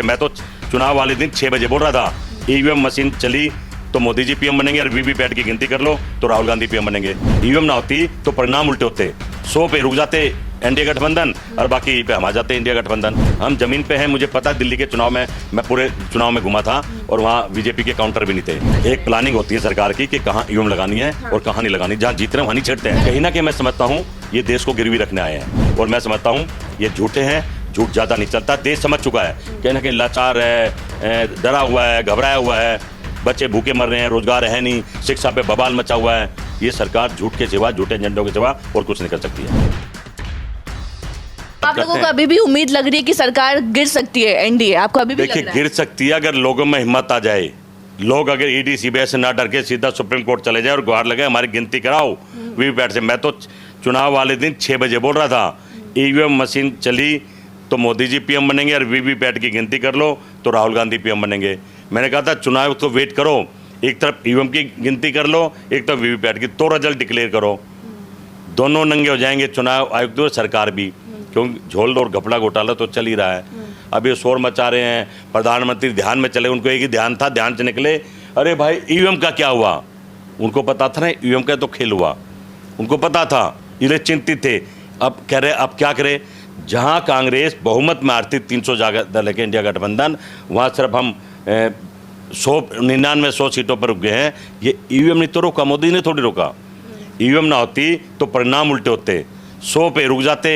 मैं तो चुनाव वाले दिन 6 बजे बोल रहा था ईवीएम मशीन चली तो मोदी जी पीएम बनेंगे और वीवीपैट की गिनती कर लो तो राहुल गांधी पीएम बनेंगे। ईवीएम ना होती तो परिणाम उल्टे होते, 100 पे रुक जाते एनडीए गठबंधन और बाकी पे हम आ जाते इंडिया गठबंधन। हम जमीन पे हैं, मुझे पता दिल्ली के चुनाव में मैं पूरे चुनाव में घुमा था और वहाँ बीजेपी के काउंटर भी नहीं थे। एक प्लानिंग होती है सरकार की कि कहाँ ईवीएम लगानी है और कहाँ नहीं लगानी, जहाँ जीत रहे हैं वहाँ नहीं छेड़ते हैं। कहीं ना कहीं मैं समझता हूँ ये देश को गिरवी रखने आए हैं और मैं समझता हूँ ये झूठे हैं, झूठ ज्यादा नहीं चलता। देश समझ चुका है कहीं ना कहीं लाचार है, डरा हुआ है, घबराया हुआ है, बच्चे भूखे मर रहे हैं, रोजगार है नहीं, शिक्षा पे बवाल मचा हुआ है। ये सरकार झूठ के सिवा, झूठे एजेंडों के सिवा और कुछ नहीं कर सकती है। आप लोगों को अभी भी उम्मीद लग रही है कि सरकार गिर सकती है, एनडीए आपको अभी भी लग देखिए रहा है? गिर सकती है अगर लोगों में हिम्मत आ जाए। लोग अगर ईडी सीबीआई से ना डर के सीधा सुप्रीम कोर्ट चले जाए और गुहार लगे हमारी गिनती कराओ वीवीपैट से। मैं तो चुनाव वाले दिन 6 बजे बोल रहा था ईवीएम मशीन चली तो मोदी जी पीएम बनेंगे और वीवीपैट की गिनती कर लो तो राहुल गांधी पीएम बनेंगे। मैंने कहा था चुनाव को वेट करो, एक तरफ ईवीएम की गिनती कर लो, एक तरफ वीवीपैट की, तो रिजल्ट डिक्लेयर करो। दोनों नंगे हो जाएंगे, चुनाव आयुक्त और सरकार भी, क्योंकि झोल और घपला घोटाला तो चल ही रहा है। अब ये शोर मचा रहे हैं, प्रधानमंत्री ध्यान में चले, उनको एक ही ध्यान था, ध्यान से निकले अरे भाई ईवीएम का क्या हुआ। उनको पता था ना ईवीएम का तो खेल हुआ, उनको पता था, ये चिंतित थे। अब कह रहे अब क्या करें, जहाँ कांग्रेस बहुमत में आती 300 जगह लेके इंडिया गठबंधन, वहाँ सिर्फ हम 100 सीटों पर रुक गए हैं। ये ईवीएम ने तो रोका, मोदी ने थोड़ी रोका। ईवीएम ना होती तो परिणाम उल्टे होते, 100 पे रुक जाते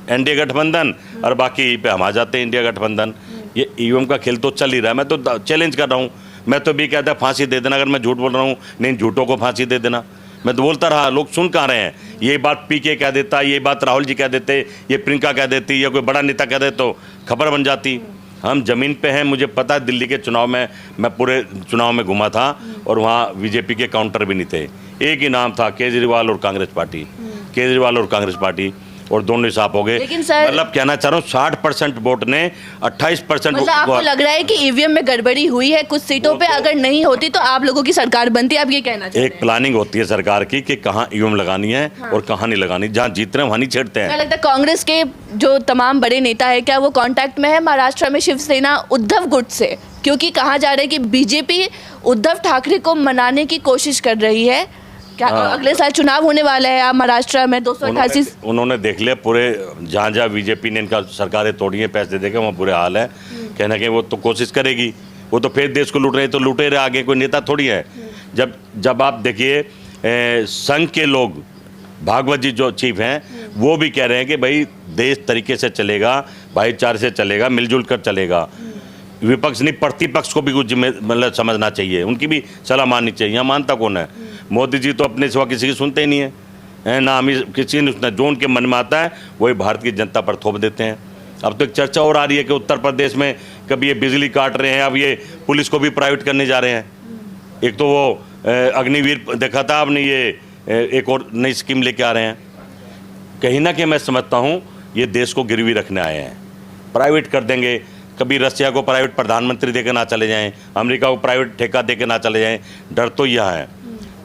एनडीए गठबंधन और बाकी पे हम आ जाते इंडिया गठबंधन। ये ईवीएम का खेल तो चल ही रहा है। मैं तो चैलेंज कर रहा हूँ, मैं तो भी कहता फांसी दे देना अगर मैं झूठ बोल रहा हूँ, नहीं झूठों को फांसी दे देना। मैं तो बोलता रहा, लोग सुन कहाँ रहे हैं। ये बात पीके कह देता, ये बात राहुल जी कह देते, ये प्रियंका कह देती, या कोई बड़ा नेता कह दे तो खबर बन जाती। हम जमीन पे हैं, मुझे पता दिल्ली के चुनाव में मैं पूरे चुनाव में घुमा था और वहाँ बीजेपी के काउंटर भी नहीं थे। एक ही नाम था, केजरीवाल और कांग्रेस पार्टी, केजरीवाल और कांग्रेस पार्टी, और दोनों साफ हो गए। लेकिन सर मतलब कहना चाह रहा हूँ 60% वोट ने 28% मतलब आपको लग रहा है कि ईवीएम में गड़बड़ी हुई है कुछ सीटों पे, अगर नहीं होती तो आप लोगों की सरकार बनती, आप ये कहना चाहते हैं? एक प्लानिंग होती है सरकार की कि कहाँ ईवीएम लगानी है और कहाँ नहीं लगानी, जहाँ जीत रहे हैं वहाँ नहीं छेड़ते हैं। क्या लगता है कांग्रेस के जो तमाम बड़े नेता है क्या वो कांटेक्ट में है महाराष्ट्र में शिवसेना उद्धव गुट से? क्योंकि कहा जा रहा है कि बीजेपी उद्धव ठाकरे को मनाने की कोशिश कर रही है। क्या अगले साल चुनाव होने वाला है महाराष्ट्र में 288? उन्होंने देख लिया पूरे, जहाँ जहाँ बीजेपी ने इनका सरकारें तोड़ी है, पैसे देके वहाँ बुरे हाल है। कहना कि वो तो कोशिश करेगी, वो तो फिर देश को लूट रहे, तो लूटे रहे, आगे कोई नेता थोड़ी है। जब आप देखिए संघ के लोग, भागवत जी जो चीफ हैं, वो भी कह रहे हैं कि भाई देश तरीके से चलेगा, भाईचारे से चलेगा, मिलजुल कर चलेगा। विपक्ष नहीं, प्रतिपक्ष को भी कुछ मतलब समझना चाहिए, उनकी भी सलाह माननी चाहिए। यहाँ मानता कौन है? मोदी जी तो अपने सिवा किसी की सुनते ही नहीं है ना, हम किसी ने सुनता। जो उनके मन में आता है वही भारत की जनता पर थोप देते हैं। अब तो एक चर्चा और आ रही है कि उत्तर प्रदेश में कभी ये बिजली काट रहे हैं, अब ये पुलिस को भी प्राइवेट करने जा रहे हैं। एक तो वो अग्निवीर देखा था आपने, ये एक और नई स्कीम लेके आ रहे हैं। कहीं ना कहीं मैं समझता हूँ ये देश को गिरवी रखने आए हैं, प्राइवेट कर देंगे। कभी रसिया को प्राइवेट प्रधानमंत्री देकर ना चले जाएं, अमेरिका को प्राइवेट ठेका देकर ना चले जाएं। डर तो यह है,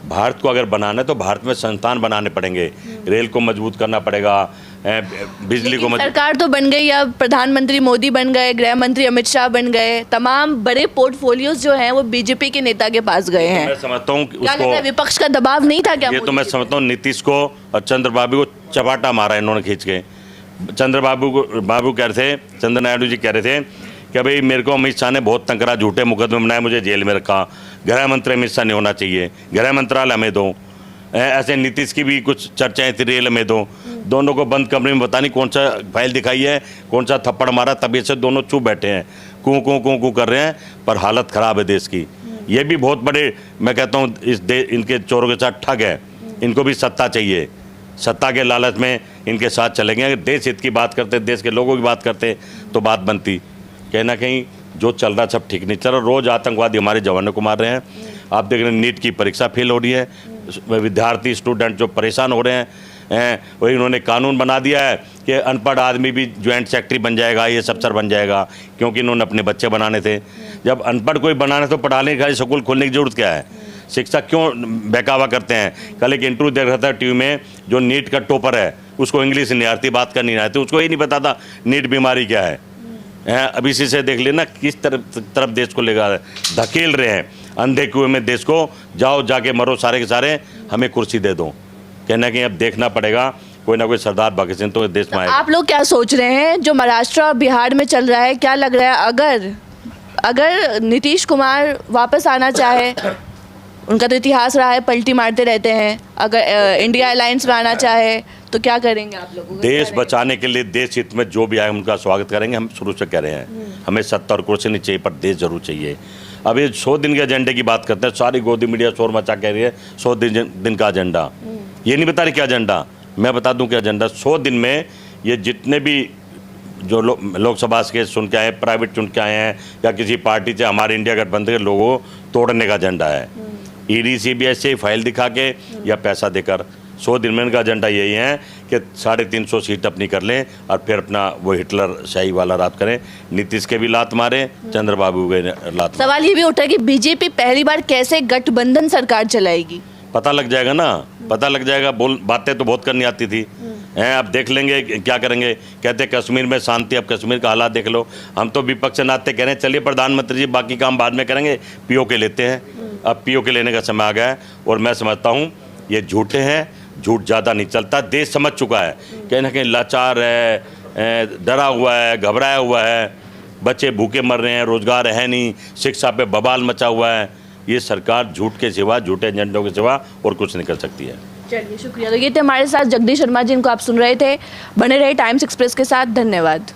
भारत को अगर बनाना है तो भारत में संस्थान बनाने पड़ेंगे, रेल को मजबूत करना पड़ेगा, बिजली को मजबूत। सरकार तो बन गई, अब प्रधानमंत्री मोदी बन गए, गृह मंत्री अमित शाह बन गए, तमाम बड़े पोर्टफोलियोज जो हैं वो बीजेपी के नेता के पास गए हैं। मैं समझता हूँ उसको विपक्ष का दबाव नहीं था क्या? ये तो मैं समझता हूँ नीतीश को और चंद्रबाबू को चपाटा मारा इन्होंने खींच के। बाबू कह रहे थे, चंद्र नायडू जी कह रहे थे कि भाई मेरे को अमित शाह ने बहुत तंग करा, झूठे मुकदमे बनाए, मुझे जेल में रखा, गृह मंत्री अमित शाह नहीं होना चाहिए, गृह मंत्रालय हमें दो। ऐसे नीतीश की भी कुछ चर्चाएं थी, रेल में दो। दोनों को बंद कमरे में पता नहीं कौन सा फाइल दिखाई है, कौन सा थप्पड़ मारा, तभी से दोनों चुप बैठे हैं, कूं कर रहे हैं। पर हालत ख़राब है देश की। ये भी बहुत बड़े, मैं कहता हूँ इनके चोरों के साथ ठग है। इनको भी सत्ता चाहिए, सत्ता के लालच में इनके साथ चलेंगे। अगर देश हित की बात करते, देश के लोगों की बात करते तो बात बनती। कहीं ना कहीं जो चल रहा सब ठीक नहीं चल रहा। रोज़ आतंकवादी हमारे जवानों को मार रहे हैं। आप देख रहे हैं नीट की परीक्षा फेल हो रही है, विद्यार्थी स्टूडेंट जो परेशान हो रहे हैं। वही उन्होंने कानून बना दिया है कि अनपढ़ आदमी भी ज्वाइंट सेक्रेटरी बन जाएगा, ये अफसर बन जाएगा, क्योंकि इन्होंने अपने बच्चे बनाने थे। जब अनपढ़ कोई बनाने तो पढ़ा लें, खाली स्कूल खोलने की जरूरत क्या है? शिक्षा क्यों बहकावा करते हैं? कल एक इंटरव्यू देख रहा था टीवी में, जो नीट का टॉपर है उसको इंग्लिश नहीं आती, बात करनी नहीं आती, उसको ये नहीं पता था नीट बीमारी क्या है। अब इसी से देख लेना किस तरफ देश को लेकर धकेल रहे हैं, अंधे कुएं में देश को, जाओ जाके मरो सारे के सारे, हमें कुर्सी दे दो। कहना कि अब देखना पड़ेगा, कोई ना कोई सरदार भगत सिंह तो देश में आएगा। आप लोग क्या सोच रहे हैं जो महाराष्ट्र और बिहार में चल रहा है, क्या लग रहा है अगर नीतीश कुमार वापस आना चाहे, उनका तो इतिहास रहा है पलटी मारते रहते हैं, अगर इंडिया अलायंस में आना चाहे तो क्या करेंगे आप लोग? देश बचाने के लिए, देश हित में जो भी आए उनका स्वागत करेंगे। हम शुरू से कह रहे हैं हमें सत्ता और कुर्सी नहीं चाहिए, पर देश जरूर चाहिए। अब ये 100 दिन के एजेंडे की बात करते हैं, सारी गोदी मीडिया शोर मचा कह रही है 100 दिन का एजेंडा। ये नहीं बता रही क्या एजेंडा, मैं बता दूं क्या एजेंडा। 100 दिन में ये जितने भी जो लोकसभा के चुन के आए, प्राइवेट चुन के आए हैं, या किसी पार्टी से हमारे इंडिया गठबंधन के लोगों तोड़ने का एजेंडा है। ईडी सीबीआई से फाइल दिखा के या पैसा देकर 100 दिन में इनका एजेंडा यही है कि 350 सीट अपनी कर लें और फिर अपना वो हिटलर शाही वाला राज करें। नीतीश के भी लात मारे, चंद्रबाबू के लात। सवाल ये भी उठा कि बीजेपी पहली बार कैसे गठबंधन सरकार चलाएगी? पता लग जाएगा ना, पता लग जाएगा। बातें तो बहुत करनी आती थी हैं, अब देख लेंगे क्या करेंगे। कहते कश्मीर में शांति, अब कश्मीर का हालात देख लो। हम तो विपक्ष से नाते कह रहे हैं चलिए प्रधानमंत्री जी बाकी काम बाद में करेंगे, पीओके लेते हैं। अब पीओके लेने का समय आ गया है और मैं समझता हूँ ये झूठे हैं, झूठ ज़्यादा नहीं चलता। देश समझ चुका है कहीं ना कहीं लाचार है, डरा हुआ है, घबराया हुआ है, बच्चे भूखे मर रहे हैं, रोजगार है नहीं, शिक्षा पे बवाल मचा हुआ है। ये सरकार झूठ के सिवा, झूठे एजेंडों के सिवा और कुछ नहीं कर सकती है। चलिए शुक्रिया। तो ये थे हमारे साथ जगदीश शर्मा जी, इनको आप सुन रहे थे। बने रहे टाइम्स एक्सप्रेस के साथ। धन्यवाद।